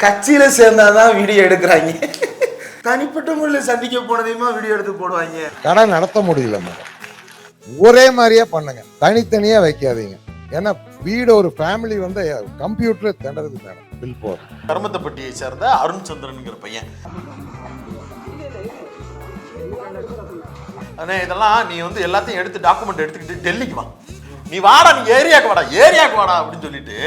கட்சியில சேர்ந்தாதான் வீடியோ எடுக்கிறாங்க. தனிப்பட்ட முறையில் சந்திக்க போனதையுமா வீடியோ எடுத்து போடுவாங்க. கடை நடத்த முடியல மேடம். ஒரே மாதிரியே பண்ணுங்க, தனித்தனியா வைக்காதீங்க. ஏன்னா வீடு ஒரு ஃபேமிலி வந்து கம்ப்யூட்டர் திணறது மேடம். பில் போர் கருமத்தப்பட்டியை சேர்ந்த அருண் சந்திரன்ங்கிற பையன். இதெல்லாம் நீ வந்து எல்லாத்தையும் எடுத்து டாக்குமெண்ட் எடுத்துக்கிட்டு டெல்லிக்கு வா, நீ வாடா, நீ ஏரியாக்கு வாடா அப்படின்னு சொல்லிட்டு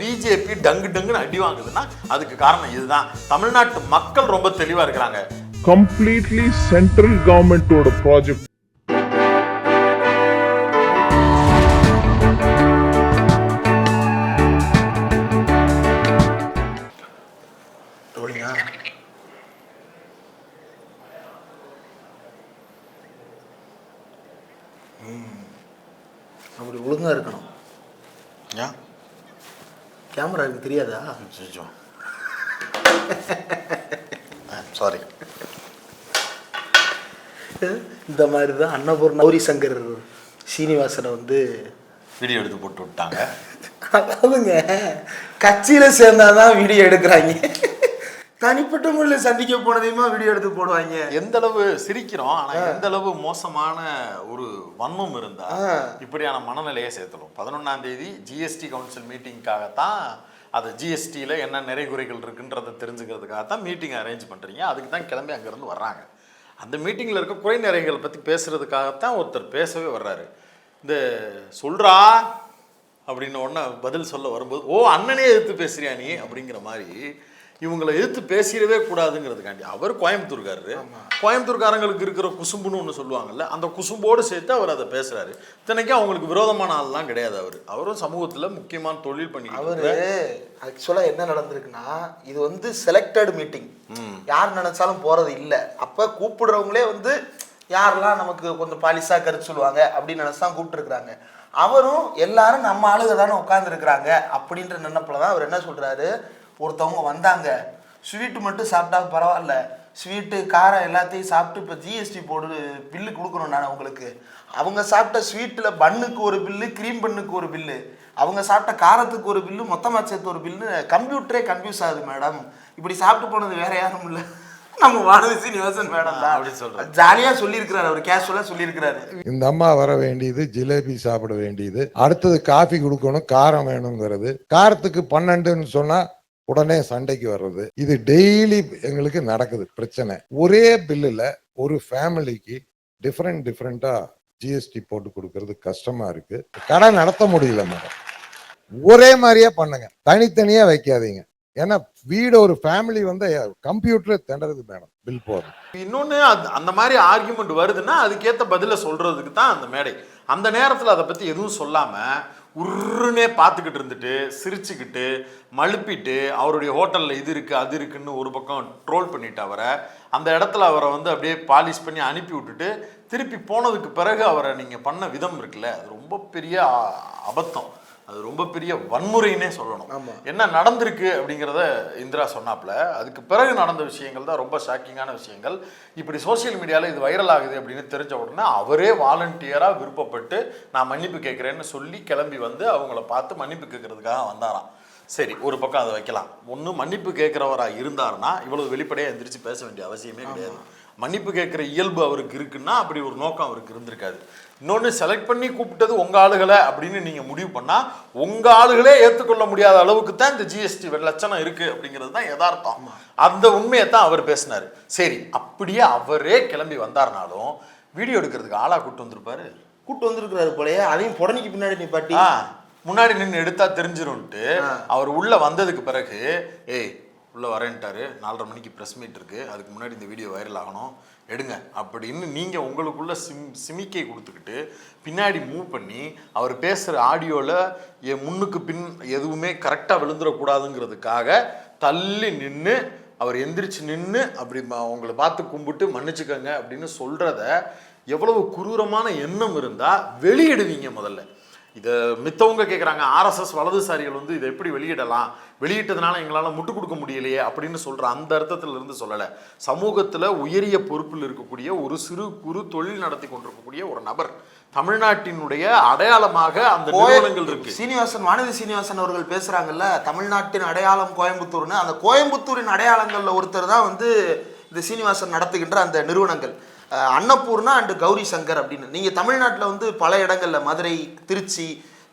பிஜேபி டங்குன்னு அடி வாங்குதுன்னா அதுக்கு காரணம் இதுதான். தமிழ்நாட்டு மக்கள் ரொம்ப தெளிவா இருக்கிறாங்க. கம்ப்ளீட்லி சென்ட்ரல் கவர்மெண்டோட ப்ராஜெக்ட். அப்படி ஒழுங்கா இருக்கணும். ஏன் கேமரா இருக்கு தெரியாதா? சாரி. இந்த மாதிரி தான் அன்னபூர்ணா கௌரி சங்கர் சீனிவாசனை வந்து வீடியோ எடுத்து போட்டு விட்டாங்க. அதாவதுங்க கட்சியில சேர்ந்தாதான் வீடியோ எடுக்கிறாங்க. தனிப்பட்ட முறையில் சந்திக்க போனதையுமா வீடியோ எடுத்து போடுவாங்க. எந்த அளவு சிரிக்கிறோம், ஆனா எந்த அளவு மோசமான ஒரு வன்மம் இருந்தா இப்படியான மனநிலையை சேர்த்தணும். 11ஆம் தேதி ஜிஎஸ்டி கவுன்சில் மீட்டிங்காகத்தான், அது ஜிஎஸ்டியில் என்ன நிறைகுறைகள் இருக்குன்றதை தெரிஞ்சுக்கிறதுக்காகத்தான் மீட்டிங் அரேஞ்ச் பண்ணுறீங்க. அதுக்கு தான் கிளம்பி அங்கேருந்து வர்றாங்க. அந்த மீட்டிங்கில் இருக்க குறை நிறைகளை பற்றி பேசுகிறதுக்காகத்தான் ஒருத்தர் பேசவே வர்றாரு. இந்த சொல்கிறா அப்படின்னு ஒன்று பதில் சொல்ல வரும்போது, ஓ அண்ணனே எதிர்த்து பேசுறியா நீ அப்படிங்கிற மாதிரி இவங்களை எதிர்த்து பேசிடவே கூடாதுங்கிறதுக்காண்டி அவர் கோயம்புத்தூர்காரரு. கோயம்புத்தூர்காரங்களுக்கு இருக்கிற குசும்புன்னு ஒன்று சொல்லுவாங்கல்ல, அந்த குசும்போடு சேர்த்து அவர் அதை பேசுகிறாரு. இத்தனைக்கும் அவங்களுக்கு விரோதமான ஆள்லாம் கிடையாது. அவரும் சமூகத்தில் முக்கியமான தொழில் பண்ணி. அவர் ஆக்சுவலாக என்ன நடந்திருக்குன்னா, இது வந்து செலக்டட் மீட்டிங், யார் நினைச்சாலும் போகிறது இல்லை. அப்போ கூப்பிடுறவங்களே வந்து யாரெல்லாம் நமக்கு கொஞ்சம் பாலிசாக கருத்து சொல்லுவாங்க அப்படின்னு நினச்சி தான் கூப்பிட்டுருக்குறாங்க. அவரும் எல்லாரும் நம்ம ஆளுக தானே உட்காந்துருக்குறாங்க அப்படின்ற நினைப்பில் தான் அவர் என்ன சொல்கிறாரு, ஒருத்தவங்க வந்தாங்க, ஸ்வீட்டு மட்டும் சாப்பிட்டா பரவாயில்ல, ஸ்வீட்டு காரம் எல்லாத்தையும் சாப்பிட்டு இப்போ ஜிஎஸ்டி போடு பில்லு கொடுக்கணும் நான் உங்களுக்கு. அவங்க சாப்பிட்ட ஸ்வீட்டில் பன்னுக்கு ஒரு பில்லு, க்ரீம் பன்னுக்கு ஒரு பில்லு, அவங்க சாப்பிட்ட காரத்துக்கு ஒரு பில்லு, மொத்தமாக சேர்த்து ஒரு பில்லு. கம்ப்யூட்டரே கன்ஃபியூஸ் ஆகுது மேடம். இப்படி சாப்பிட்டு போனது வேற யாரும் இல்லை, நம்ம வானதி சீனிவாசன் மேடம் தான் அப்படி சொல்றாரு. ஜாலியா சொல்லியிருக்கிறாரு, அவர் கேஷுவலா சொல்லியிருக்கிறாரு. இந்த அம்மா வர வேண்டியது ஜிலேபி சாப்பிட வேண்டியது, அடுத்தது காஃபி கொடுக்கணும், காரம் வேணுங்கிறது. காரத்துக்கு 12ன்னு சொன்னா உடனே சண்டைக்கு வர்றது. இது டெய்லி எங்களுக்கு நடக்குது பிரச்சனை. ஒரே பில்லுல ஒரு ஃபேமிலிக்கு டிஃப்ரெண்டா ஜிஎஸ்டி போட்டு கொடுக்கறது கஷ்டமா இருக்கு. கடை நடத்த முடியல மேடம். ஒரே மாதிரியே பண்ணுங்க, தனித்தனியா வைக்காதீங்க. ஏன்னா வீடு ஒரு ஃபேமிலி வந்து கம்ப்யூட்டர் திணறது மேடம். பில் போடுறது இன்னொன்னு, அந்த மாதிரி ஆர்கியூமெண்ட் வருதுன்னா அதுக்கேற்ற பதில சொல்றதுக்கு தான் அந்த மேடை. அந்த நேரத்தில் அதை பத்தி எதுவும் சொல்லாம உருன்னே பார்த்துக்கிட்டு இருந்துட்டு சிரிச்சுக்கிட்டு மழுப்பிட்டு அவருடைய ஹோட்டலில் இது இருக்குது அது இருக்குன்னு ஒரு பக்கம் ட்ரோல் பண்ணிட்டு அவரை அந்த இடத்துல அவரை வந்து அப்படியே பாலிஷ் பண்ணி அனுப்பி விட்டுட்டு திருப்பி போனதுக்கு பிறகு அவரை நீங்கள் பண்ண விதம் இருக்குல்ல, அது ரொம்ப பெரிய அபத்தம், அது ரொம்ப பெரிய வன்முறைன்னே சொல்லணும். என்ன நடந்திருக்கு அப்படிங்கிறத இந்திரா சொன்னாப்புல, அதுக்கு பிறகு நடந்த விஷயங்கள் தான் ரொம்ப ஷாக்கிங்கான விஷயங்கள். இப்படி சோசியல் மீடியாவில் இது வைரல் ஆகுது அப்படின்னு தெரிஞ்ச உடனே அவரே வாலண்டியராக விருப்பப்பட்டு நான் மன்னிப்பு கேட்குறேன்னு சொல்லி கிளம்பி வந்து அவங்கள பார்த்து மன்னிப்பு கேட்கறதுக்காக வந்தாராம். சரி, ஒரு பக்கம் அதை வைக்கலாம். ஒன்று, மன்னிப்பு கேட்குறவராக இருந்தாருன்னா இவ்வளவு வெளிப்படையாக எந்திரிச்சு பேச வேண்டிய அவசியமே கிடையாது. மன்னிப்பு கேட்குற இயல்பு அவருக்கு இருக்குன்னா அப்படி ஒரு நோக்கம் அவருக்கு இருந்திருக்காது. இன்னொன்று, செலக்ட் பண்ணி கூப்பிட்டது உங்கள் ஆளுகளை அப்படின்னு நீங்கள் முடிவு பண்ணால் உங்கள் ஆளுகளே ஏற்றுக்கொள்ள முடியாத அளவுக்கு தான் இந்த ஜிஎஸ்டி லட்சணம் இருக்குது அப்படிங்கிறது தான் யதார்த்தம். அந்த உண்மையை தான் அவர் பேசினார். சரி, அப்படியே அவரே கிளம்பி வந்தார்னாலும் வீடியோ எடுக்கிறதுக்கு ஆளாக கூப்பிட்டு வந்திருக்கிறாரு போலயே. அதையும் புடனைக்கு பின்னாடி நிப்பாட்டி முன்னாடி நின்று எடுத்தா தெரிஞ்சிரும்ட்டு அவர் உள்ள வந்ததுக்கு பிறகு உள்ளே வரேன்ட்டாரு. 4:30 மணிக்கு ப்ரெஸ் மீட் இருக்குது, அதுக்கு முன்னாடி இந்த வீடியோ வைரல் ஆகணும், எடுங்க அப்படின்னு நீங்கள் உங்களுக்குள்ள சிமிக்கை கொடுத்துக்கிட்டு பின்னாடி மூவ் பண்ணி அவர் பேசுகிற ஆடியோவில் முன்னுக்கு பின் எதுவுமே கரெக்டாக விழுந்துடக்கூடாதுங்கிறதுக்காக தள்ளி நின்று அவர் எந்திரிச்சு நின்று அப்படி அவங்கள பார்த்து கும்பிட்டு மன்னிச்சுக்கோங்க அப்படின்னு சொல்கிறத எவ்வளவு குரூரமான எண்ணம் இருந்தால் வெளியிடுவீங்க முதல்ல. இதை மித்தவங்க கேட்குறாங்க, ஆர்எஸ்எஸ் வலதுசாரிகள் வந்து இதை எப்படி வெளியிடலாம், வெளியிட்டதுனால எங்களால் முட்டு கொடுக்க முடியலையே அப்படின்னு சொல்கிற அந்த அர்த்தத்தில் இருந்து சொல்லலை. சமூகத்தில் உயரிய பொறுப்பில் இருக்கக்கூடிய ஒரு சிறு குறு தொழில் நடத்தி கொண்டிருக்கக்கூடிய ஒரு நபர் தமிழ்நாட்டினுடைய அடையாளமாக அந்த நிறுவனங்கள் இருக்கு. வானதி சீனிவாசன் அவர்கள் பேசுறாங்கல்ல, தமிழ்நாட்டின் அடையாளம் கோயம்புத்தூர்னு. அந்த கோயம்புத்தூரின் அடையாளங்கள்ல ஒருத்தர் தான் வந்து இந்த சீனிவாசன் நடத்துகின்ற அந்த நிறுவனங்கள். அன்னபூர்ணா அண்ட் கௌரி சங்கர் அப்படின்னு. நீங்க தமிழ்நாட்டில் வந்து பல இடங்கள்ல, மதுரை, திருச்சி,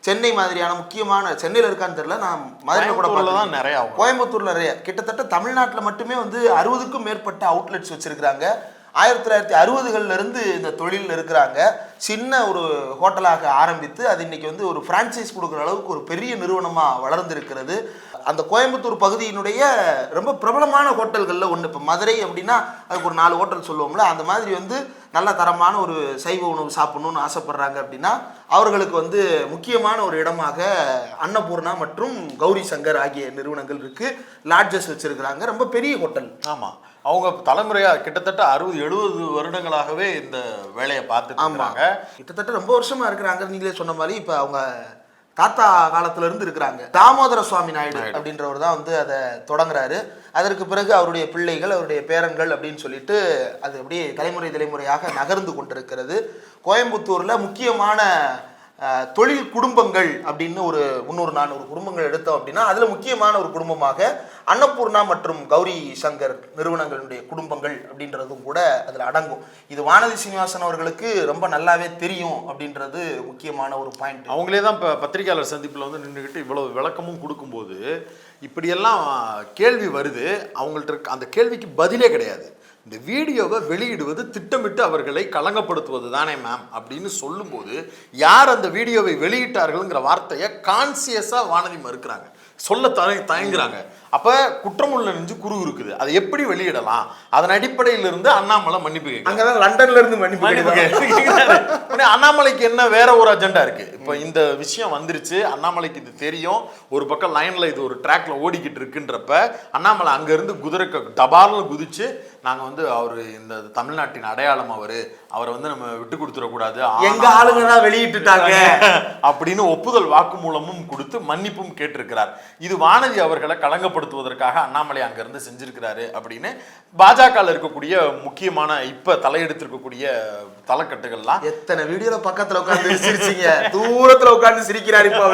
சென்னை மாதிரியான முக்கியமான, சென்னையில் இருக்கான்னு தெரியல, நான் மதுரையில் கூட தான் நிறைய, கோயம்புத்தூர்ல நிறைய, கிட்டத்தட்ட தமிழ்நாட்டில் மட்டுமே வந்து 60க்கும் மேற்பட்ட அவுட்லெட்ஸ் வச்சிருக்கிறாங்க. 1960களில் இருந்து இந்த தொழிலில் இருக்கிறாங்க. சின்ன ஒரு ஹோட்டலாக ஆரம்பித்து அது இன்னைக்கு வந்து ஒரு ஃப்ரான்ச்சைஸ் கொடுக்குற அளவுக்கு ஒரு பெரிய நிறுவனமாக வளர்ந்துருக்கிறது. அந்த கோயம்புத்தூர் பகுதியினுடைய ரொம்ப பிரபலமான ஹோட்டல்களில் ஒன்று. இப்போ மதுரை அப்படின்னா அதுக்கு ஒரு 4 ஹோட்டல் சொல்லுவோம்ல, அந்த மாதிரி வந்து நல்ல தரமான ஒரு சைவ உணவு சாப்பிடணும்னு ஆசைப்படுறாங்க அப்படின்னா அவர்களுக்கு வந்து முக்கியமான ஒரு இடமாக அன்னபூர்ணா மற்றும் கௌரி சங்கர் ஆகிய நிறுவனங்கள் இருக்கு. லாட்ஜஸ் வச்சிருக்கிறாங்க, ரொம்ப பெரிய ஹோட்டல். ஆமாம், அவங்க தலைமுறையாக கிட்டத்தட்ட 60-70 வருடங்களாகவே இந்த வேலையை பார்த்துட்டு கிட்டத்தட்ட ரொம்ப வருஷமா இருக்கிறாங்க. நீங்களே சொன்ன மாதிரி இப்போ அவங்க தாத்தா காலத்துல இருந்து இருக்கிறாங்க. தாமோதர சுவாமி நாயுடு அப்படின்றவர் தான் வந்து அதை தொடங்குறாரு. அதற்கு பிறகு அவருடைய பிள்ளைகள், அவருடைய பேரன்கள் அப்படின்னு சொல்லிட்டு அது அப்படியே தலைமுறையாக நகர்ந்து கொண்டிருக்கிறது. கோயம்புத்தூர்ல முக்கியமான தொழில் குடும்பங்கள் அப்படின்னு ஒரு 300-400 குடும்பங்கள் எடுத்தோம் அப்படின்னா அதுல முக்கியமான ஒரு குடும்பமாக அன்னபூர்ணா மற்றும் கௌரி சங்கர் நிறுவனங்களுடைய குடும்பங்கள் அப்படின்றதும் கூட அதுல அடங்கும். இது வானதி சீனிவாசன் அவர்களுக்கு ரொம்ப நல்லாவே தெரியும் அப்படின்றது முக்கியமான ஒரு பாயிண்ட். அவங்களே தான் இப்போ பத்திரிகையாளர் சந்திப்பில் வந்து நின்றுக்கிட்டு இவ்வளவு விளக்கமும் கொடுக்கும்போது இப்படியெல்லாம் கேள்வி வருது, அவங்கள்ட்ட அந்த கேள்விக்கு பதிலே கிடையாது. இந்த வீடியோவை வெளியிடுவது திட்டமிட்டு அவர்களை களங்கப்படுத்துவது தானே மேம் அப்படின்னு சொல்லும்போது யார் அந்த வீடியோவை வெளியிட்டார்கள்ங்கிற வார்த்தையை கான்சியஸாக வானதி மறுக்கிறாங்க, சொல்ல தயங்குறாங்க. அப்ப குற்றமுள்ள நெஞ்சு குரு இருக்குது, அதை எப்படி வெளியிடலாம்? அதன் அடிப்படையில் இருந்து அண்ணாமலை மன்னிப்பு கேட்க, லண்டன்ல இருந்து மன்னிப்பு. அண்ணாமலைக்கு என்ன வேற ஒரு அஜெண்டா இருக்கு? இப்ப இந்த விஷயம் வந்துருச்சு, அண்ணாமலைக்கு இது தெரியும், ஒரு பக்கம் லைன்ல இது ஒரு ட்ராக்ல ஓடிக்கிட்டு இருக்குன்றப்ப அண்ணாமலை அங்க இருந்து குதிரைக்கு டபார்னு குதிச்சு நாங்க வந்து அவரு இந்த தமிழ்நாட்டின் அடையாளம், அவரை வந்து நம்ம விட்டு கொடுத்துடக்கூடாது, எங்க ஆளுங்க தான் வெளியிட்டுட்டாங்க அப்படின்னு ஒப்புதல் வாக்குமூலமும் கொடுத்து மன்னிப்பும் கேட்டிருக்கிறார். இது வானதி அவர்களை களங்கப்படுத்துவதற்காக அண்ணாமலை அங்கிருந்து செஞ்சிருக்கிறாரு அப்படின்னு பாஜக இருக்கக்கூடிய முக்கியமான இப்ப தலையெடுத்திருக்கக்கூடிய தலைக்கட்டுகள்லாம். எத்தனை வீடியோல பக்கத்துல உட்கார்ந்து சிரிச்சீங்க, தூரத்துல உட்கார்ந்து சிரிக்கிறாரு இப்ப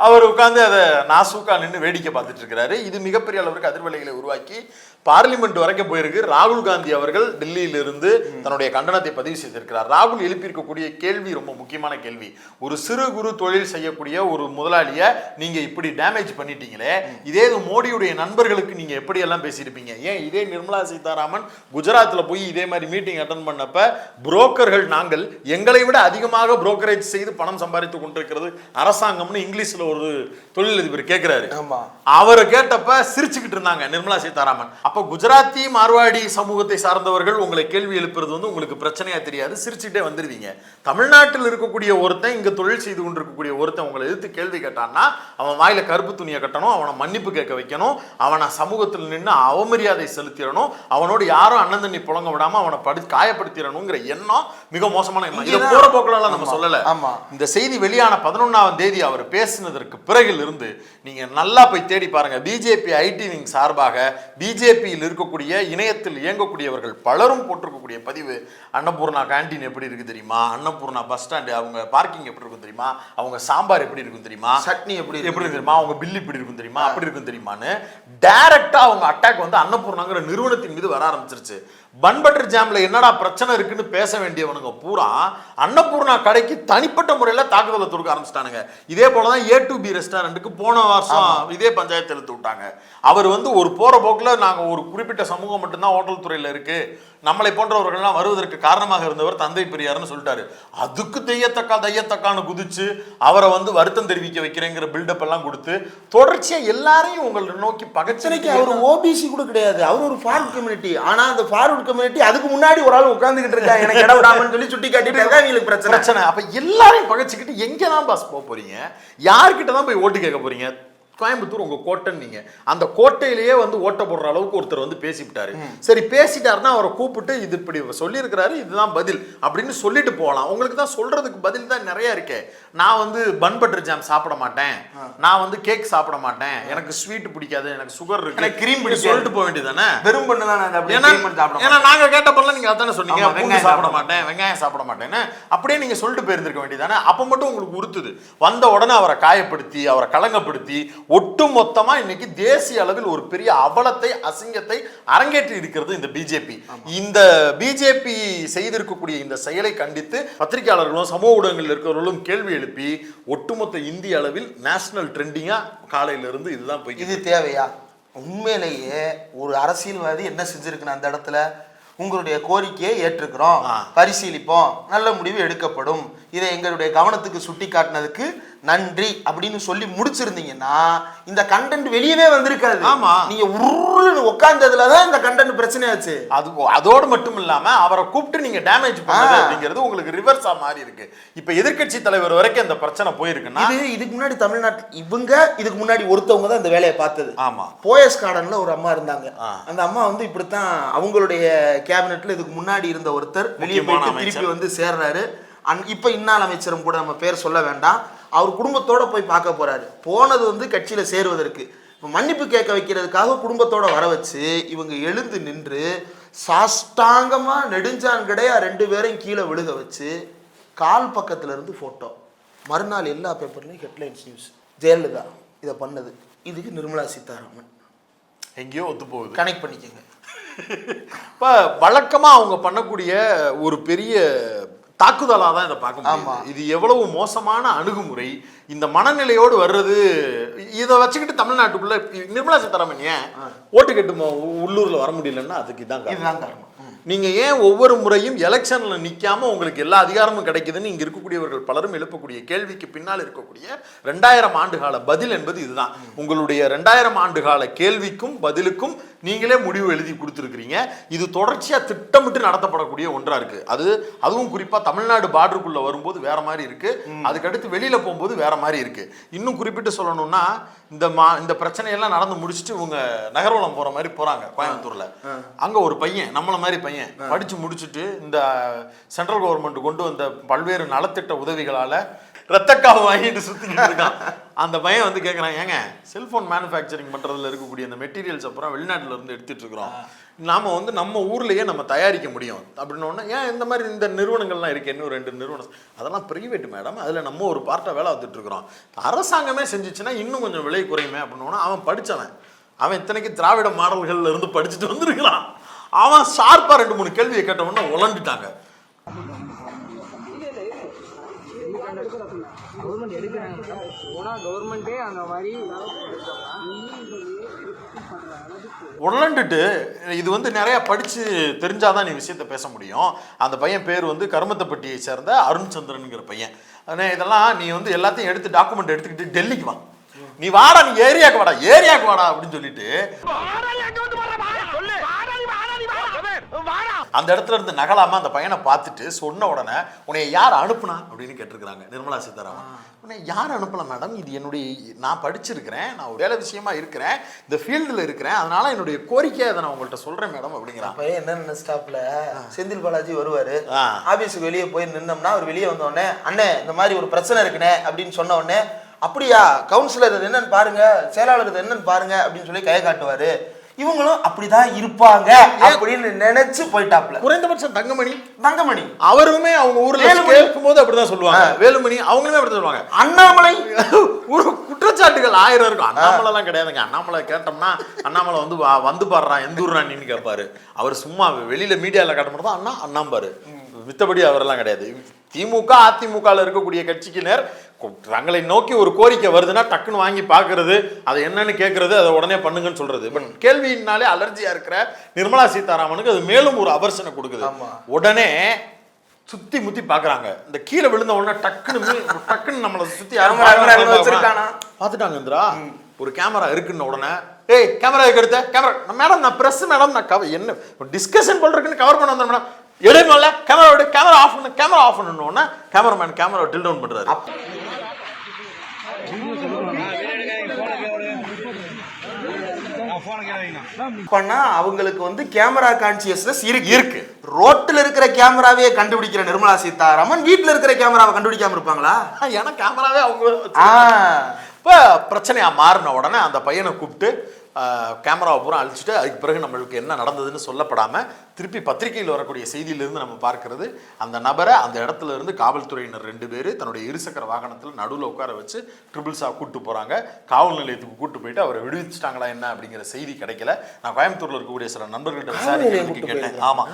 அவர் உட்கார்ந்து அதை நாசூக்கா நின்று வேடிக்கை பார்த்துட்டு இருக்கிறாரு. இது மிகப்பெரிய அளவுக்கு அதிர்வலைகளை உருவாக்கி பார்லிமெண்ட் வரைக்கும் போயிருக்கு. ராகுல் காந்தி அவர்கள் டெல்லியிலிருந்து தன்னுடைய கண்டனத்தை பதிவு செய்திருக்கிறார். ராகுல் எழுப்பியிருக்கக்கூடிய கேள்வி ரொம்ப முக்கியமான கேள்வி. ஒரு சிறு குறு தொழில் செய்யக்கூடிய ஒரு முதலாளியை நீங்க இப்படி டேமேஜ் பண்ணிட்டீங்களே, இதே மோடியுடைய நண்பர்களுக்கு நீங்க எப்படி எல்லாம் பேசியிருப்பீங்க? ஏன் இதே நிர்மலா சீதாராமன் குஜராத்ல போய் இதே மாதிரி மீட்டிங் அட்டன் பண்ணப்ப புரோக்கர்கள் நாங்கள் எங்களை விட அதிகமாக புரோக்கரேஜ் செய்து பணம் சம்பாதித்துக் கொண்டிருக்கிறது அரசாங்கம்னு இங்கிலீஷ்ல ஒரு தொழிலதிபர் கேட்கிறாரு. அவரை கேட்டப்ப சிரிச்சுக்கிட்டு இருந்தாங்க நிர்மலா சீதாராமன். அப்ப குஜராத்தி மார்வாடி சமூகத்தை சார்ந்தவர்கள் உங்களை கேள்வி எழுப்புறது வந்து உங்களுக்கு பிரச்சனையா தெரியாது, சிரிச்சுட்டே வந்துருவீங்க. தமிழ்நாட்டில் இருக்கக்கூடிய ஒருத்தன், இங்க தொழில் செய்து கொண்டிருக்கக்கூடிய ஒருத்தன் உங்களை எதிர்த்து கேள்வி கேட்டான்னா அவன் வாயில கருப்பு துணியை கட்டணும், அவனை மன்னிப்பு கேட்க வைக்கணும், அவனை சமூகத்தில் நின்று அவமரியாதை செலுத்திடணும், அவனோடு யாரும் அண்ணன் தண்ணி புழங்க விடாம அவனை காயப்படுத்திடணுங்கிற எண்ணம் மிக மோசமான எண்ணம். இதை போற போக்கலாம் நம்ம சொல்லல. இந்த செய்தி வெளியான 11ஆம் தேதி அவர் பேசினதற்கு பிறகில் இருந்து நீங்க நல்லா போய் தேடி பாருங்க. பிஜேபி ஐடி விங் சார்பாக பிஜேபியில் இருக்கக்கூடிய இணையத்தில் இயங்கக்கூடியவர்கள் பலரும் போட்டிருக்கக்கூடிய பதிவு, அன்னபூர்ணா கேண்டீன் எப்படி இருக்கு தெரியுமா, அன்னபூர்ணா பஸ் ஸ்டாண்டு அவங்க பார்க்கிங் எப்படி இருக்கும் தெரியுமா, அவங்க சாம்பார் எப்படி இருக்கும் தெரியுமா, சட்னி எப்படி தெரியுமா, அவங்க பில் இப்படி இருக்கும் தெரியுமா, அப்படி இருக்கும் தெரியுமான்னு டைரக்டா அவங்க அட்டாக் வந்து அன்னபூர்ணாங்கிற நிறுவனத்தின் மீது வர ஆரம்பிச்சிருச்சு. பன் பட்டர் ஜாம்ல என்னடா பிரச்சனை இருக்குன்னு பேச வேண்டியவனுங்க பூரா அன்னபூர்ணா கடைக்கு தனிப்பட்ட முறையில் தாக்குதலை தொடுக்க ஆரம்பிச்சிட்டானுங்க. இதே போலதான் A2B ரெஸ்டாரண்ட்டுக்கு போன வருஷம் இதே பஞ்சாயத்து எடுத்து விட்டாங்க. அவர் வந்து ஒரு போற போக்குல நாங்க ஒரு குறிப்பிட்ட சமூகம் மட்டும்தான் ஹோட்டல் துறையில இருக்கு, நம்மளை போன்றவர்கள்லாம் வருவதற்கு காரணமாக இருந்தவர் தந்தை பெரியார்னு சொல்லிட்டாரு. அதுக்கு தையத்தக்கான்னு குதிச்சு அவரை வந்து வருத்தம் தெரிவிக்க வைக்கிறேங்கிற பில்டப் எல்லாம் கொடுத்து தொடர்ச்சியா எல்லாரையும் உங்களை நோக்கி பகச்சனைக்கு. அவர் ஓபிசி கூட கிடையாது, அவர் ஒரு ஃபார்வர்ட் கம்யூனிட்டி. ஆனா அந்த ஃபார்வர்ட் கம்யூனிட்டி அதுக்கு முன்னாடி ஒரு ஆள் உட்கார்ந்துகிட்டு இருக்காங்க, எனக்கு இடம் விடாமன்னு சொல்லி சுட்டி காட்டிட்டு இவங்களுக்கு பிரச்சனை. அப்ப எல்லாரையும் பகச்சுக்கிட்டு எங்க தான் பாஸ் போக போறீங்க? யார்கிட்ட தான் போய் ஓட்டு கேட்க போறீங்க? கோயம்புத்தூர் உங்க கோட்டைன்னு நீங்க அந்த கோட்டையிலேயே வந்து ஓட்ட போடுற அளவுக்கு ஒருத்தர் வந்து பேசிவிட்டாரு. சரி பேசிட்டாருன்னா அவரை கூப்பிட்டு இது இப்படி சொல்லியிருக்கிறாரு, இதுதான் பதில் அப்படின்னு சொல்லிட்டு போகலாம். உங்களுக்கு தான் சொல்றதுக்கு பதில் தான் நிறைய இருக்கே. நான் வந்து பன் பட்டர் ஜாம் சாப்பிட மாட்டேன், நான் வந்து கேக் சாப்பிட மாட்டேன், எனக்கு ஸ்வீட் பிடிக்காது, எனக்கு சுகர் இருக்கு, கிரீம் சொல்லிட்டு போக வேண்டியதானே. வெறும் பண்ணு தான் ஏன்னா நாங்க கேட்டப்பெல்லாம் நீங்க அதானே சொன்னீங்க, வெங்காயம் சாப்பிட மாட்டேன், வெங்காயம் சாப்பிட மாட்டேன்னு அப்படியே நீங்க சொல்லிட்டு போயிருந்திருக்க வேண்டியதானே. அப்ப மட்டும் உங்களுக்கு உறுத்துது. வந்த உடனே அவரை காயப்படுத்தி அவரை களங்கப்படுத்தி ஒட்டு மொத்தமா இன்னைக்கு தேசிய அளவில் ஒரு பெரிய அவலத்தை அசிங்கத்தை அரங்கேற்றி இருக்கிறது இந்த பிஜேபி. இந்த பிஜேபி செய்திருக்கக்கூடிய இந்த செயலை கண்டித்து பத்திரிகையாளர்களும் சமூக ஊடகங்களில் இருக்கிறவர்களும் கேள்வி எழுப்பி ஒட்டுமொத்த இந்திய அளவில் நேஷனல் ட்ரெண்டிங்கா காலையில இருந்து இதுதான் போய். இது தேவையா? உண்மையிலேயே ஒரு அரசியல்வாதி என்ன செஞ்சிருக்குன்னு அந்த இடத்துல, உங்களுடைய கோரிக்கையை ஏற்றுக்கிறோம், பரிசீலிப்போம், நல்ல முடிவு எடுக்கப்படும், இதை எங்களுடைய கவனத்துக்கு சுட்டி காட்டினதுக்கு நன்றி அப்படின்னு சொல்லி முடிச்சிருந்தீங்கன்னா இந்த கண்டென்ட் வெளியவே வந்திருக்காது. ஆமா, நீங்க உருன்னு உட்கார்ந்ததுலதான் இந்த கண்டென்ட் பிரச்சனையாச்சு. அதோடு மட்டும் இல்லாம அவரை கூப்பிட்டு நீங்க டேமேஜ் பண்ணது அப்படிங்கிறது உங்களுக்கு ரிவர்ஸா மாறி இருக்கு. இப்ப எதிர்க்கட்சி தலைவர் வரைக்கும் இந்த பிரச்சனை போயிருக்குன்னா இதுக்கு முன்னாடி தமிழ்நாட்டில் இதுக்கு முன்னாடி ஒருத்தவங்க தான் இந்த வேலையை பார்த்தது. ஆமா, போயஸ் கார்டன்ல ஒரு அம்மா இருந்தாங்க. அந்த அம்மா வந்து இப்படித்தான் அவங்களுடைய கேபினெட்ல இதுக்கு முன்னாடி இருந்த ஒருத்தர் வெளியே போயிட்டு திருப்பி வந்து சேர்றாரு. இப்ப இன்னாள் அமைச்சரும் கூட நம்ம பேர் சொல்ல வேண்டாம், அவர் குடும்பத்தோட போய் பார்க்க போறாரு. போனது வந்து கட்சியில சேருவதற்கு, மன்னிப்பு கேட்க வைக்கிறதுக்காக குடும்பத்தோட வர வச்சு இவங்க எழுந்து நின்று சாஷ்டாங்கமா நெடுஞ்சான் கிடையா 2 பேரையும் கீழே விழுக வச்சு கால் பக்கத்துல இருந்து போட்டோ. மறுநாள் எல்லா பேப்பர்லயும் ஹெட்லைன்ஸ் நியூஸ், ஜெயலலிதா இதை பண்ணது. இதுக்கு நிர்மலா சீதாராமன் எங்கேயோ ஒத்து போகுது. கனெக்ட் பண்ணிக்கங்க. இப்ப வழக்கமா அவங்க பண்ணக்கூடிய ஒரு பெரிய தாக்குதலாக தான் இதை பார்க்க முடியும். இது எவ்வளவு மோசமான அணுகுமுறை, இந்த மனநிலையோடு வர்றது. இதை வச்சுக்கிட்டு தமிழ்நாட்டுக்குள்ள நிர்மலா சீதாராமன் ஏன் ஓட்டு கேட்டு உள்ளூர்ல வர முடியலன்னா அதுக்கு இதுதான் காரணம். நீங்க ஏன் ஒவ்வொரு முறையும் எலெக்ஷன்ல நிக்காம உங்களுக்கு எல்லா அதிகாரமும் கிடைக்குதுன்னு இங்க இருக்கக்கூடியவர்கள் பலரும் எழுப்பக்கூடிய கேள்விக்கு பின்னால் இருக்கக்கூடிய 2000 ஆண்டுகால பதில் என்பது இதுதான். உங்களுடைய 2000 ஆண்டுகால கேள்விக்கும் பதிலுக்கும் நீங்களே முடிவு எழுதி கொடுத்துருக்கிறீங்க. இது தொடர்ச்சியா திட்டமிட்டு நடத்தப்படக்கூடிய ஒன்றா இருக்கு. அதுவும் குறிப்பா தமிழ்நாடு பார்டருக்குள்ள வரும்போது வேற மாதிரி இருக்கு, அதுக்கடுத்து வெளியில போகும்போது வேற மாதிரி இருக்கு. இன்னும் குறிப்பிட்டு சொல்லணும்னா இந்த பிரச்சனையெல்லாம் நடந்து முடிச்சுட்டு இவங்க நகர்வலம் போற மாதிரி போறாங்க கோயம்புத்தூர்ல. அங்க ஒரு பையன், நம்மள மாதிரி பையன், படிச்சு முடிச்சுட்டு இந்த சென்ட்ரல் கவர்மெண்ட் கொண்டு வந்த பல்வேறு நலத்திட்ட உதவிகளால ரத்தக்காவை வாங்கிட்டு சுத்திக்கிட்டு இருக்கான். அந்த பையன் வந்து கேட்கறான், ஏங்க செல்போன் மேனுஃபேக்சரிங் பண்றதுல இருக்கக்கூடிய இந்த மெட்டீரியல்ஸ் அப்புறம் வெளிநாட்டுல இருந்து எடுத்துட்டு இருக்கிறோம், நாம வந்து நம்ம ஊர்லயே நம்ம தயாரிக்க முடியும் அப்படின்னு. ஏன் இந்த மாதிரி இந்த நிறுவனங்கள்லாம் இருக்கு, இன்னும் 2 நிறுவனம், அதெல்லாம் பிரைவேட் மேடம், அதுல நம்ம ஒரு பார்ட்டா வேலை வந்துட்டு இருக்கிறோம், அரசாங்கமே செஞ்சுச்சுன்னா இன்னும் கொஞ்சம் விலை குறையுமே அப்படின்னு. அவன் படிச்சவன், அவன் இத்தனைக்கு திராவிட மாடல்கள்ல இருந்து படிச்சுட்டு வந்திருக்கிறான். அவன் ஷார்ப்பா 2-3 கேள்வியை கேட்டவொன்னா உழண்டுட்டாங்க. உழண்டுட்டு இது வந்து நிறைய படிச்சு தெரிஞ்சாதான் நீ விஷயத்த பேச முடியும். அந்த பையன் பேர் வந்து கருமத்தப்பட்டியை சேர்ந்த அருண் சந்திரன்ங்கிற பையன். இதெல்லாம் நீ வந்து எல்லாத்தையும் எடுத்து டாக்குமெண்ட் எடுத்துக்கிட்டு டெல்லிக்கு வா, நீ வாடா, நீ ஏரியாவுக்கு வாடா அப்படின்னு சொல்லிட்டு அந்த இடத்துல இருந்து நகலாம அந்த பையனை பார்த்துட்டு சொன்ன உடனே உன்னை யார் அனுப்புனா அப்படின்னு கேட்டிருக்கிறாங்க நிர்மலா சீதாராமன். உன்னை யார் அனுப்பல மேடம், இது நான் படிச்சிருக்கிறேன், நான் ஒரு வேலை விஷயமா இருக்கிறேன், இந்த ஃபீல்டில் இருக்கிறேன், அதனால என்னுடைய கோரிக்கையை அதை நான் உங்கள்கிட்ட சொல்றேன் மேடம் அப்படிங்கிறான். பையன் என்ன ஸ்டாப்ல செந்தில் பாலாஜி வருவாரு, ஆபீஸுக்கு வெளியே போய் நின்னோம்னா அவர் வெளியே வந்த உடனே அண்ணே இந்த மாதிரி ஒரு பிரச்சனை இருக்குண்ணே அப்படின்னு சொன்ன உடனே அப்படியா கவுன்சிலர் இது என்னன்னு பாருங்க, செயலாளர் இது என்னன்னு பாருங்க அப்படின்னு சொல்லி கையை காட்டுவாரு. இவங்களும் அப்படிதான் இருப்பாங்க அப்படின்னு நினைச்சு போயிட்டாப்ல. குறைந்தபட்சம் தங்கமணி அவருமே அவங்க ஊர்ல கேட்கும் போது அப்படிதான் சொல்லுவாங்க. வேலுமணி அவங்களுமே அப்படிதான் சொல்லுவாங்க. அண்ணாமலை ஒரு குற்றச்சாட்டுகள் 1000 இருக்கும். அண்ணாமலை எல்லாம் கிடையாதுங்க. அண்ணாமலை கேட்டோம்னா அண்ணாமலை வந்து பாடுறான் எந்த ஊர் நீன்னு கேட்பாரு. அவர் சும்மா வெளியில மீடியால காட்ட மட்டும் தான் அண்ணாம்பாரு, மித்தபடி அவரெல்லாம் கிடையாது. திமுக அதிமுகவில் இருக்கக்கூடிய கட்சிக்கினர் தங்களை நோக்கி ஒரு கோரிக்கை வருதுன்னா டக்குன்னு வாங்கி பார்க்கறது, அதை என்னன்னு கேட்கறது, அதை உடனே பண்ணுங்கன்னு சொல்றது. பட் கேள்வியினாலே அலர்ஜியா இருக்கிற நிர்மலா சீதாராமனுக்கு அது மேலும் ஒரு அவர்சனை கொடுக்குது. உடனே சுத்தி முத்தி பாக்குறாங்க. இந்த கீழே விழுந்த உடனே டக்குன்னு நம்மளை சுத்தி பார்த்துட்டாங்க. இந்திரா ஒரு கேமரா இருக்குன்னு உடனே ஏய் கேமரா எடுத்த கேமரா மேடம், நான் பிரஸ் மேடம், நான் என்ன டிஸ்கஷன் பண்றதுக்குன்னு கவர் பண்ண வந்தேன் மேடம், எடுக்கல கேமரா ஆஃப் பண்ணணும்னா கேமராமேன் கேமரா டில் டவுன் பண்றாரு. பண்ணா அவங்களுக்கு வந்து கேமரா கான்சியஸ்னஸ் இருக்கு. ரோட்ல இருக்கிற கேமராவே கண்டுபிடிக்கிற நிர்மலா சீதாராமன் வீட்டுல இருக்கிற கேமராவை கண்டுபிடிக்காம இருப்பாங்களா? ஏன்னா கேமராவே அவங்க இப்ப பிரச்சனையா மாறின உடனே அந்த பையனை கூப்பிட்டு கேமராவை பூரா அழிச்சிட்டு அதுக்கு பிறகு நம்மளுக்கு என்ன நடந்ததுன்னு சொல்லப்படாமல் திருப்பி பத்திரிகையில் வரக்கூடிய செய்தியிலிருந்து நம்ம பார்க்கறது அந்த நபரை அந்த இடத்துல இருந்து காவல்துறையினர் 2 பேர் தன்னுடைய இருசக்கர வாகனத்தில் நடுவில் உட்கார வச்சு ட்ரிபிள்ஸாக கூப்பிட்டு போகிறாங்க. காவல் நிலையத்துக்கு கூப்பிட்டு போயிட்டு அவரை விடுவிச்சிட்டாங்களா என்ன அப்படிங்கிற செய்தி கிடைக்கல. நான் கோயம்புத்தூரில் இருக்கக்கூடிய சில நண்பர்கள்ட்ட விசாரிக்கிறதுக்கு கேட்டேன். ஆமாம்,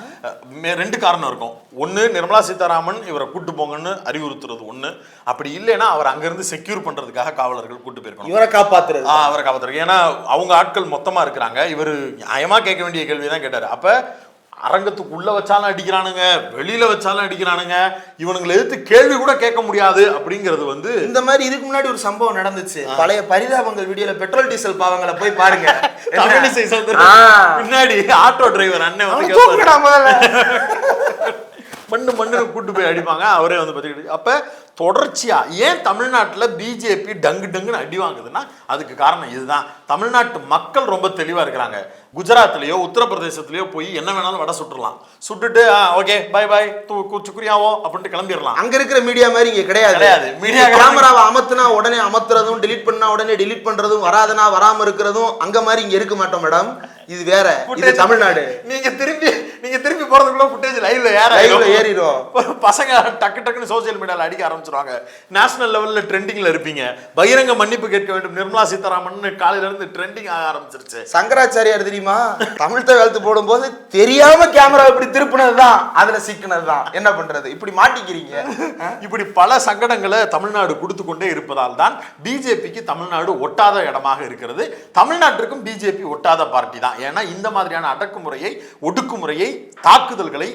2 காரணம் இருக்கும். ஒன்று, நிர்மலா சீதாராமன் இவரை கூட்டு போங்கன்னு அறிவுறுத்துறது ஒன்று. அப்படி இல்லைன்னா அவர் அங்கேருந்து செக்யூர் பண்ணுறதுக்காக காவலர்கள் கூட்டு போயிருக்கணும், இவரை காப்பாற்றுறது. அவரை காப்பாற்றுறது. ஏன்னா அவங்க ஆட்கள் மொத்தமாக இருக்கிறாங்க. இவர் நியாயமாக கேட்க வேண்டிய கேள்வி தான் கேட்டார். அப்போ அரங்கத்துக்கு உள்ள வச்சாலும் அடிக்கிறானுங்க, வெளியில வச்சாலும் அடிக்கிறானுங்க, இவனுங்களை எதிர்த்து கேள்வி கூட கேட்க முடியாது அப்படிங்கிறது வந்து இந்த மாதிரி இதுக்கு முன்னாடி ஒரு சம்பவம் நடந்துச்சு. பழைய பரிதாபங்கள் வீடியோல பெட்ரோல் டீசல் பாவங்களை போய் பாருங்க. பின்னாடி ஆட்டோ டிரைவர் அண்ணன் வந்து மண்ணு கூட்டு போய் அடிப்பாங்க. அவரே வந்து பார்த்துக்கிட்டு அப்ப தொடர்ச்சியா ஏன் தமிழ்நாட்டில் பிஜேபி டங்குன்னு அடி வாங்குதுன்னா அதுக்கு காரணம் இதுதான். தமிழ்நாட்டு மக்கள் ரொம்ப தெளிவா இருக்கிறாங்க. குஜராத்லயோ உத்தரப்பிரதேசத்திலயோ போய் என்ன வேணாலும் வடை சுட்டுலாம், சுட்டுட்டு ஓகே பை பை சுக்ரியாவோ அப்படின்ட்டு கிளம்பிடலாம். அங்க இருக்கிற மீடியா மாதிரி இங்க கிடையாது. மீடியா கேமராவை அமர்த்தினா உடனே அமர்த்துறதும், டெலீட் பண்ணா உடனே டெலீட் பண்றதும், வராதனா வராம இருக்கிறதும் அங்க மாதிரி இங்க இருக்க மாட்டோம் மேடம். இது வேற, இது தமிழ்நாடு. நீங்க திருப்பி போறதுக்குள்ள ஃபுட்டேஜ் லைவ்ல ஏறிடும். பசங்க டக்குன்னு சோசியல் மீடியால அடிக்க ஆரம்பிச்சிருவாங்க. நேஷனல் லெவல்ல ட்ரெண்டிங்ல இருப்பீங்க. பகிரங்க மன்னிப்பு கேட்க வேண்டும் நிர்மலா சீதாராமன் காலையில இருந்து ட்ரெண்டிங் ஆக ஆரம்பிச்சிருச்சு. சங்கராச்சாரியார் தெரியுமா, தமிழ் எழுத்து போடும் போது தெரியாம கேமரா இப்படி திருப்பினதுதான் அதுல சிக்கினதுதான். என்ன பண்றது, இப்படி மாட்டிக்கிறீங்க. இப்படி பல சங்கடங்களை தமிழ்நாடு கொடுத்து கொண்டே இருப்பதால் தான் பிஜேபிக்கு தமிழ்நாடு ஒட்டாத இடமாக இருக்கிறது. தமிழ்நாட்டிற்கும் பிஜேபி ஒட்டாத பார்ட்டி தான். ஏன்னா இந்த மாதிரியான அடக்குமுறையை, ஒடுக்குமுறையை, தாக்குதல்களை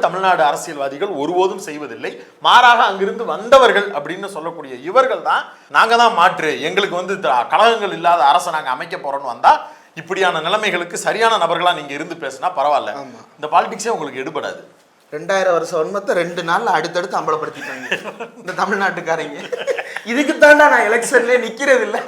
தமிழ்நாடு அரசியல்வாதிகள் ஒருபோதும் செய்வதில்லை. மாறாக அங்கிருந்து வந்தவர்கள் அப்படின்னு சொல்லக்கூடிய இவர்கள் தான் நாங்க தான் மாற்று, எங்களுக்கு வந்து கழகங்கள் இல்லாத அரசை நாங்க அமைக்க போறோம்னு வந்தா இப்படியான நிலைமைகளுக்கு சரியான நபர்களா நீங்க இருந்து பேசினா பரவாயில்ல. இந்த பாலிடிக்ஸே உங்களுக்கு எடுபடாது. 2000 வருஷ வன்மத்தை 2 நாள்ல அடுத்தடுத்து அம்பலப்படுத்திட்டாங்க இந்த தமிழ்நாட்டுக்காரங்க. இதுக்கு தாண்டா நான் எலெக்ஷன்லயே நிக்கிறது இல்லை.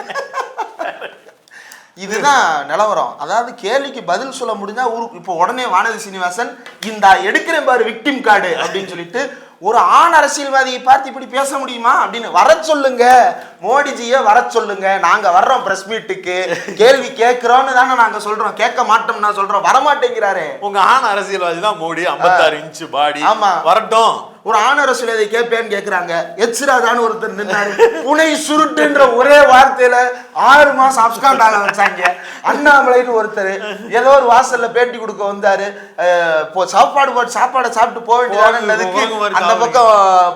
இதுதான் நிலவரம். அதாவது கேள்விக்கு பதில் சொல்ல முடிஞ்சா ஊருக்கு இப்போ உடனே வானதி சீனிவாசன் இந்த எடுக்கிறேன் பாரு விக்டிம் கார்டு அப்படின்னு சொல்லிட்டு ஒரு ஆண் அரசியல்வாதியை பார்த்து இப்படி பேச முடியுமா அப்படின்னு வர சொல்லுங்க, மோடிஜியை வர சொல்லுங்க, நாங்க வர்றோம் பிரஸ் மீட்டுக்கு, கேள்வி கேட்கிறோம்னு தானே நாங்க சொல்றோம், கேட்க மாட்டோம்னா சொல்றோம், வரமாட்டேங்கிறாரு. உங்க ஆண் அரசியல்வாதி தான் மோடி, 56 இன்ச் பாடி. ஆமா, வரட்டும். ஒரு ஆண் அரசியல்வாதி கேட்பேன்னு கேட்கிறாங்க. எச்ராஜான்னு ஒருத்தர் நின்னாரு, புனை சுருட்டுன்ற ஒரே வார்த்தையில 6 மாசம் அப்ஸ்காண்ட் ஆக வச்சாங்க. அண்ணாமலைன்னு ஒருத்தர் ஏதோ ஒரு வாசல்ல பேட்டி கொடுக்க வந்தாரு, சாப்பாடை சாப்பிட்டு போக வேண்டியதானதுக்கு அந்த பக்கம்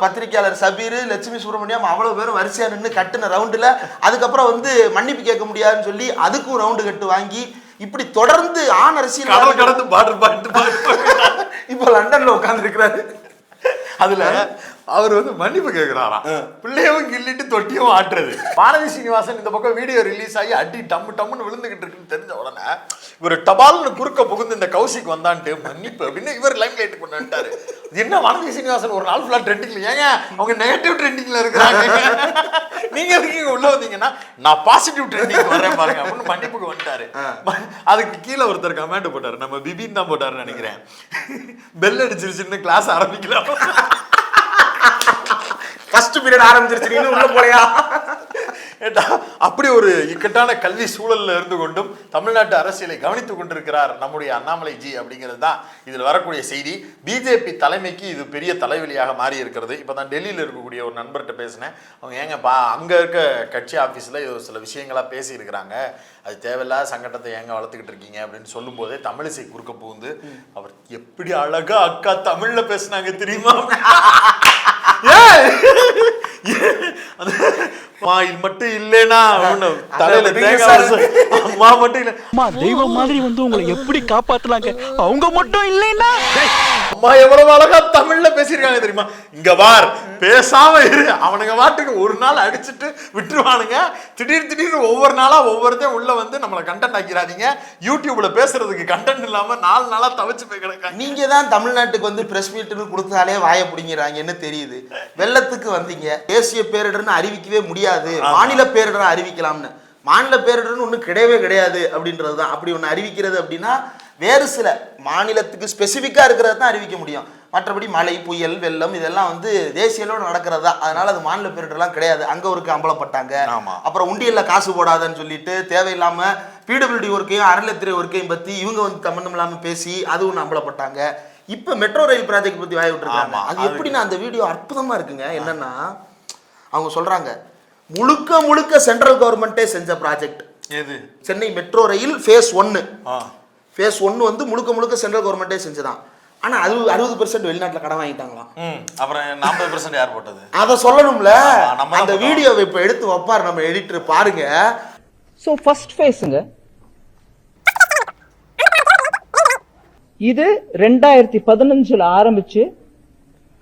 பத்திரிகையாளர் சபீர், லட்சுமி சுப்பிரமணியம் அவ்வளவு பேரும் வரிசையா நின்று கட்டுன ரவுண்டுல அதுக்கப்புறம் வந்து மன்னிப்பு கேட்க முடியாதுன்னு சொல்லி அதுக்கும் ரவுண்டு கட்டு வாங்கி இப்படி தொடர்ந்து ஆண் அரசியல் கடந்து இப்ப லண்டன்ல உட்கார்ந்து இருக்கிறாரு. அதுல அவர் வந்து மன்னிப்பு கேட்கிறாராம், பிள்ளையவும் கிள்ளிட்டு தொட்டியும் ஆட்டுறது. வானதி சீனிவாசன் இந்த பக்கம் வீடியோ ரிலீஸ் ஆகி அடி டம்முன்னு விழுந்துகிட்டு இருக்குன்னு தெரிஞ்ச உடனே இவர் டபால்னு குறுக்க புகுந்து இந்த கௌசிக் வந்தான்ட்டு மன்னிப்பு அப்படின்னு இவர் லைம் லைட் கொண்டு வந்துட்டாரு. என்ன வானதி சீனிவாசன் ஒரு நாள் ஃபுல்லா ட்ரெண்டிங்ல, ஏங்க அவங்க நெகட்டிவ் ட்ரெண்டிங்ல இருக்கிறாங்க, நீங்க இருக்கீங்க உள்ள வந்தீங்கன்னா நான் பாசிட்டிவ் ட்ரெண்டிங் வரேன் பாருங்க அப்படின்னு மன்னிப்புக்கு வந்துட்டாரு. அதுக்கு கீழே ஒருத்தர் கமெண்ட் போட்டாரு, நம்ம பிபின் தான் போட்டாருன்னு நினைக்கிறேன், பெல் அடிச்சிருச்சுன்னு கிளாஸ் ஆரம்பிக்கலாம், ஃபர்ஸ்ட் பீரியட் ஆரம்பிச்சிருச்சு உள்ள போலையா. அப்படி ஒரு இக்கட்டான கல்வி சூழல்ல இருந்து கொண்டும் தமிழ்நாட்டு அரசியலை கவனித்துக் கொண்டிருக்கிறார் நம்முடைய அண்ணாமலை ஜி அப்படிங்கிறது தான் இதில் வரக்கூடிய செய்தி. பிஜேபி தலைமைக்கு இது பெரிய தலைவலியாக மாறி இருக்கிறது. இப்போ தான் டெல்லியில் இருக்கக்கூடிய ஒரு நண்பர்கிட்ட பேசினேன். அவங்க ஏங்கப்பா அங்கே இருக்க கட்சி ஆஃபீஸில் சில விஷயங்களாக பேசியிருக்கிறாங்க, அது தேவையில்லாத சங்கடத்தை ஏங்க வளர்த்துக்கிட்டு இருக்கீங்க அப்படின்னு சொல்லும் போதே தமிழிசை குறுக்க புகுந்து அவர் எப்படி அழகா அக்கா தமிழ்ல பேசினாங்க தெரியுமா, இது மட்டும் இல்லைன்னா தலையில அம்மா மட்டும் இல்ல தெய்வம் மாதிரி வந்து உங்களை எப்படி காப்பாத்துலாங்க, அவங்க மட்டும் இல்லைன்னா அம்மா எவ்வளவு அழகா தமிழ்ல பேசியிருக்காங்க தெரியுமா. இங்க பார் பேசாம இரு, அவனுங்க வாட்டுக்கு ஒரு நாள் அடிச்சுட்டு விட்டுருவானுங்க. திடீர்னு ஒவ்வொரு நாளா ஒவ்வொருத்தையும் உள்ள வந்து நம்மளை கண்டென்ட் ஆக்கிறாதீங்க. யூடியூப்ல பேசுறதுக்கு கண்டென்ட் இல்லாம 4 நாளா தவிச்சு போய் கிடக்காங்க. நீங்க தான் தமிழ்நாட்டுக்கு வந்து பிரஸ் மீட்னு கொடுத்தாலே வாய பிடிங்கிறாங்கன்னு தெரியுது. வெள்ளத்துக்கு வந்தீங்க, தேசிய பேரிடர்னு அறிவிக்கவே முடியாது, மாநில பேரிடர் அறிவிக்கலாம்னு மாநில பேரிடர்னு ஒன்றும் கிடையவே கிடையாது அப்படின்றது தான். அப்படி ஒன்று அறிவிக்கிறது அப்படின்னா வேறு சில மாநிலத்துக்கு ஸ்பெசிஃபிக்காக இருக்கிறத தான் அறிவிக்க முடியும். மற்றபடி மழை, புயல், வெள்ளம் இதெல்லாம் வந்து தேசிய அளவில் நடக்கிறது தான். அதனால அது மாநில பேரிடர்லாம் கிடையாது. அங்கே ஒருக்கு அம்பலப்பட்டாங்க. அப்புறம் உண்டியலில் காசு போடாதன்னு சொல்லிட்டு தேவையில்லாமல் பிடபிள்யூடி ஒர்க்கையும் அறநிலையத்துறை ஒர்க்கையும் பற்றி இவங்க வந்து சம்மந்தம் இல்லாமல் பேசி அது ஒன்று அம்பலப்பட்டாங்க. இப்போ மெட்ரோ ரயில் ப்ராஜெக்ட் பற்றி வாய் விட்டுருக்காங்க. அது எப்படின்னா அந்த வீடியோ அற்புதமாக இருக்குங்க. என்னன்னா அவங்க சொல்கிறாங்க முழுக்க முழுக்க சென்ட்ரல் கவர்மெண்ட்டே செஞ்ச ப்ராஜெக்ட். எது? Chennai metro rail phase 1. Phase 1 வந்து முழுக்க முழுக்க சென்ட்ரல் கவர்மெண்ட்டே செஞ்சுதான். ஆனால் அது 60% வெளிநாட்டில் கடன் வாங்கிட்டாங்களாம். அப்புறம் 40% யார் போட்டது? அதை சொல்லணும்ல. அந்த வீடியோவை இப்போ எடுத்து வைப்பார் நம்ம எடிட்டர், பாருங்க. ஸோ ஃபர்ஸ்ட் ஃபேஸுங்க இது 2015 ஆரம்பிச்சு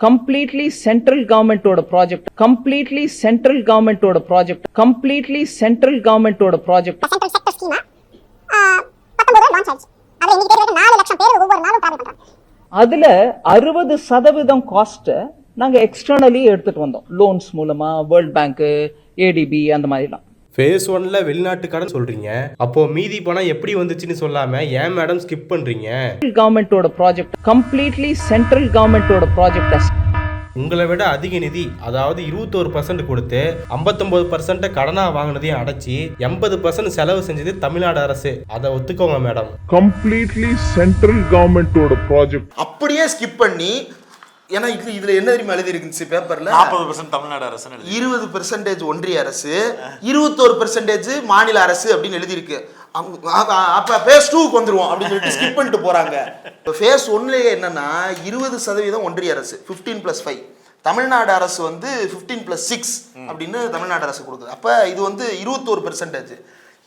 கம்ப்ளீட்லி சென்ட்ரல் கவர்மெண்டோட ப்ராஜெக்ட். கம்ப்ளீட்லி சென்ட்ரல் கவர்மெண்டோட ப்ராஜெக்ட். கம்ப்ளீட்லி சென்ட்ரல் கவர்மெண்டோட ப்ராஜெக்ட். சென்ட்ரல் செக்டர் ஸ்கீமா 19 லான்ச் ஆச்சு. அதுல இன்னைக்கு தேதி 4 லட்சம் பேர் ஒவ்வொரு நாளும் டார்கெட் பண்றாங்க. அதுல 60% காஸ்ட் நாங்க எக்ஸ்டர்னலி எடுத்துட்டு வந்தோம். லோன்ஸ் மூலமா, வேர்ல்ட் பேங்க், ஏடிபி அந்த மாதிரிலாம். ஃபேஸ் 1ல வெளிநாட்டு கடன் சொல்றீங்க, அப்போ மீதி பணம் எப்படி வந்துச்சுன்னு சொல்லாம ஏன் மேடம் ஸ்கிப் பண்றீங்க? கவர்மெண்டோட ப்ராஜெக்ட், கம்ப்ளீட்லி சென்ட்ரல் கவர்மெண்டோட ப்ராஜெக்ட். உங்களை விட அதிக நிதி, அதாவது 21% கொடுத்து 59% கடனா வாங்கினதையும் அடைச்சி 80% செலவு செஞ்சது தமிழ்நாடு அரசு. அதை ஒத்துக்கோங்க மேடம். கம்ப்ளீட்லி சென்ட்ரல் கவர்மெண்டோட ப்ராஜெக்ட். அப்படியே ஸ்கிப் பண்ணி, ஏன்னா இதுல என்ன தெரியுமா எழுதி இருந்துச்சு பேப்பர்ல? 40% தமிழ்நாடு அரசு, 20% ஒன்றிய அரசு, 21% மாநில அரசு அப்படின்னு எழுதி இருக்கு. அப்ப ஃபேஸ் 2க்கு வந்துருவோம் அப்படின்னு சொல்லிட்டு ஸ்கிப் பண்ணிட்டு போறாங்க. ஃபேஸ் 1லயே என்னன்னா 20% ஒன்றிய அரசு, 15+5. தமிழ்நாடு அரசு வந்து 15+6 அப்படின்னு தமிழ்நாடு அரசு கொடுக்குது. அப்ப இது வந்து 21%.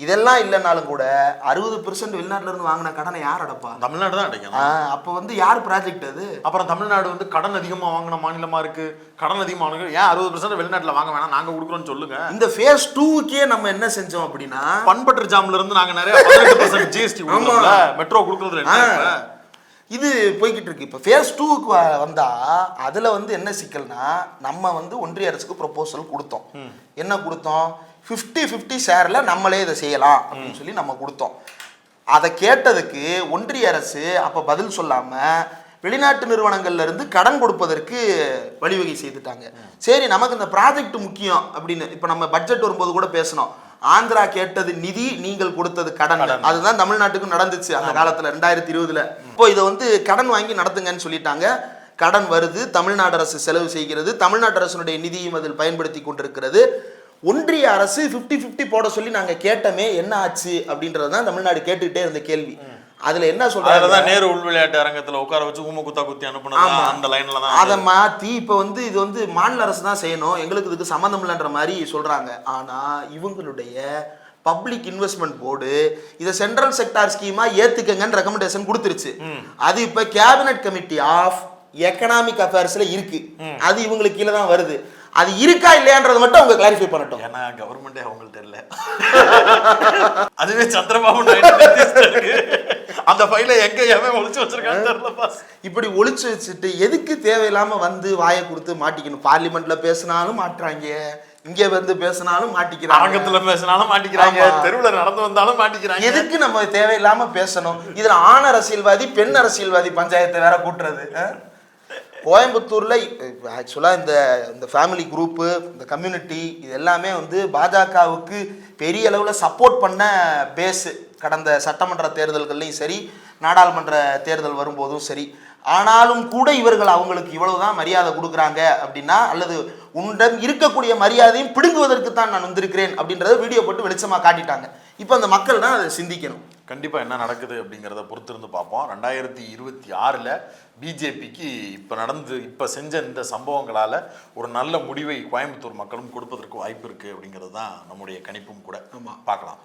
இதெல்லாம் இல்லைனாலும் கூட 60% வெளிநாட்டுல இருந்து வாங்கின கடனை யார் அடைப்பா? தமிழ்நாடு தான் அடைக்கணும். அப்ப வந்து யார் ப்ராஜெக்ட் அது? அப்புறம் தமிழ்நாடு வந்து கடன் அதிகமா வாங்கின மாநிலமா இருக்கு. கடன் அதிகமா வாங்க ஏன் 60% வெளிநாட்டுல வாங்க வேணாம், நாங்க கொடுக்குறோம்னு சொல்லுங்க. இந்த ஃபேஸ் 2க்கே நம்ம என்ன செஞ்சோம் அப்படின்னா, பண்பற்று ஜாம்ல இருந்து நாங்க நிறைய 18% ஜிஎஸ்டி கொடுக்கறோம்ல, மெட்ரோ கொடுக்கறதுல என்ன இது போய்கிட்டு இருக்கு. இப்போ ஃபேஸ் 2க்கு வந்தா அதுல வந்து என்ன சிக்கல்னா, நம்ம வந்து ஒன்றிய அரசுக்கு ப்ரொபோசல் கொடுத்தோம். என்ன கொடுத்தோம்? 50-50 ஷேர்ல நம்மளே இதை செய்யலாம் அப்படின்னு சொல்லி நம்ம கொடுத்தோம். அதை கேட்டதுக்கு ஒன்றிய அரசு அப்ப பதில் சொல்லாம வெளிநாட்டு நிறுவனங்கள்ல இருந்து கடன் கொடுப்பதற்கு வழிவகை செய்துட்டாங்க. சரி, நமக்கு இந்த ப்ராஜெக்ட் முக்கியம் அப்படின்னு இப்ப நம்ம பட்ஜெட் வரும்போது கூட பேசணும். ஆந்திரா கேட்டது நிதி, நீங்கள் கொடுத்தது கடன். அதுதான் தமிழ்நாட்டுக்கும் நடந்துச்சு அந்த காலத்துல 2020. இப்போ இதை வந்து கடன் வாங்கி நடத்துங்கன்னு சொல்லிட்டாங்க. கடன் வருது, தமிழ்நாடு அரசு செலவு செய்கிறது, தமிழ்நாடு அரசுடைய நிதியும் அதில் பயன்படுத்தி கொண்டிருக்கிறது. ஒன்றிய அரசு 50-50 போட சொல்லி நாங்க கேட்டமே, என்ன ஆச்சு அப்படின்றது தான் தமிழ்நாடு கேட்டுக்கிட்டே இருந்த கேள்வி. அதுல என்ன சொல்றாங்க, நேரு உள் விளையாட்டு அரங்கத்துல உட்கார வச்சு ஊம குத்தா குத்தி அனுப்புனது அந்த லைன்ல தான். அதை மாத்தி இப்ப வந்து இது வந்து மாநில அரசு தான் செய்யணும், எங்களுக்கு இதுக்கு சம்பந்தம் இல்லைன்ற மாதிரி சொல்றாங்க. ஆனா இவங்களுடைய பப்ளிக் இன்வெஸ்ட்மெண்ட் போர்டு இதை சென்ட்ரல் செக்டார் ஸ்கீமா ஏத்துக்கங்கன்னு ரெக்கமெண்டேஷன் கொடுத்துருச்சு. அது இப்ப கேபினட் கமிட்டி ஆஃப் எக்கனாமிக் அஃபேர்ஸ்ல இருக்கு. அது இவங்களுக்கு கீழே தான் வருது. அது இருக்கா இல்லையான்றது மட்டும் அவங்க கிளாரிஃபை பண்ணட்டும். ஏன்னா கவர்மெண்டே அவங்களுக்கு தெரியல. அதுவே சந்திரபாபு அந்த ஃபைலை எங்க எவன் ஒளிச்சு வச்சிருக்கான்னு தெரியலப்பா. இப்படி ஒளிச்சு வச்சுட்டு எதுக்கு தேவையில்லாம வந்து வாயை கொடுத்து மாட்டிக்கணும்? பார்லிமெண்ட்ல பேசினாலும் மாட்டுறாங்க, இங்க வந்து பேசினாலும் மாட்டிக்கிறாங்க, அரங்கத்துல பேசினாலும் மாட்டிக்கிறாங்க, தெருவுல நடந்து வந்தாலும் மாட்டிக்கிறாங்க. எதுக்கு நம்ம தேவையில்லாம பேசணும்? இதுல ஆண் அரசியல்வாதி பெண் அரசியல்வாதி பஞ்சாயத்தை வேற கூட்டுறது. கோயம்புத்தூர்ல ஆக்சுவலா இந்த ஃபேமிலி குரூப்பு, இந்த கம்யூனிட்டி, இது எல்லாமே வந்து பாஜகவுக்கு பெரிய அளவுல சப்போர்ட் பண்ண பேஸு. கடந்த சட்டமன்ற தேர்தல்கள்லையும் சரி, நாடாளுமன்ற தேர்தல் வரும்போதும் சரி. ஆனாலும் கூட இவர்கள் அவங்களுக்கு இவ்வளவுதான் மரியாதை கொடுக்குறாங்க அப்படின்னா, அல்லது உன்னிடம் இருக்கக்கூடிய மரியாதையும் பிடுங்குவதற்கு தான் நான் வந்திருக்கிறேன் அப்படின்றத வீடியோ போட்டு வெளிச்சமா காட்டிட்டாங்க. இப்போ அந்த மக்கள் தான் அதை சிந்திக்கணும். கண்டிப்பாக என்ன நடக்குது அப்படிங்கிறத பொறுத்திருந்து பார்ப்போம். 2026 பிஜேபிக்கு இப்போ செஞ்ச இந்த சம்பவங்களால் ஒரு நல்ல முடிவை கோயம்புத்தூர் மக்களும் கொடுப்பதற்கு வாய்ப்பு இருக்குது அப்படிங்கிறது தான் நம்முடைய கணிப்பும் கூட. பார்க்கலாம்.